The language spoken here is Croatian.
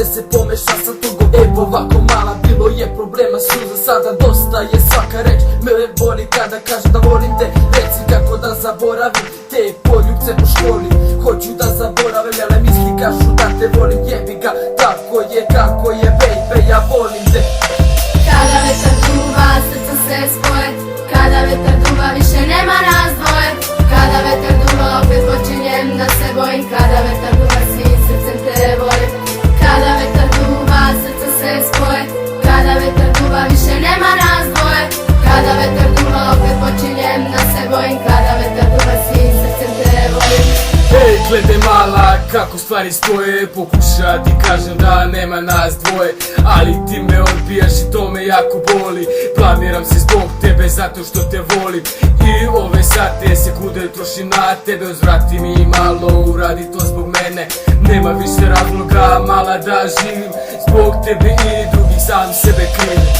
sve se pomeša sa tugom. Ovako mala, bilo je problema suza, sada dosta je svaka reč me boli kada kažem da volim te. Reci kako da zaboravim te poljubce po školi. Hoću da zaboravim, ale misli kažu da te volim. Jebi ga, tako je kako je, baby, ja volim te. Kada vetar duva, srca se spoje. Kada vetar duva, više nema nas dvoje. Kada vetar duva, opet počinjem da se bojim. Kada vetar duva, svim srcem te volim. Kada vetar duva, srca se spoje. Kada vetar duva, više nema nas dvoje. Kada vetar duva, opet počinjem da se bojim. Kada vetar duva, svim srcem te volim. Ej, gledaj mala, kako stvari stoje. Pokuša ti kažem da nema nas dvoje, ali ti me odbijaš i to me jako boli. Planiram se zbog tebe zato što te volim. I ove sate, sekunde trošim na tebe. Uzvrati mi malo, uradi to zbog mene. Nema više razloga, mala, da živim. Zbog tebe i drugih sam sebe krivim.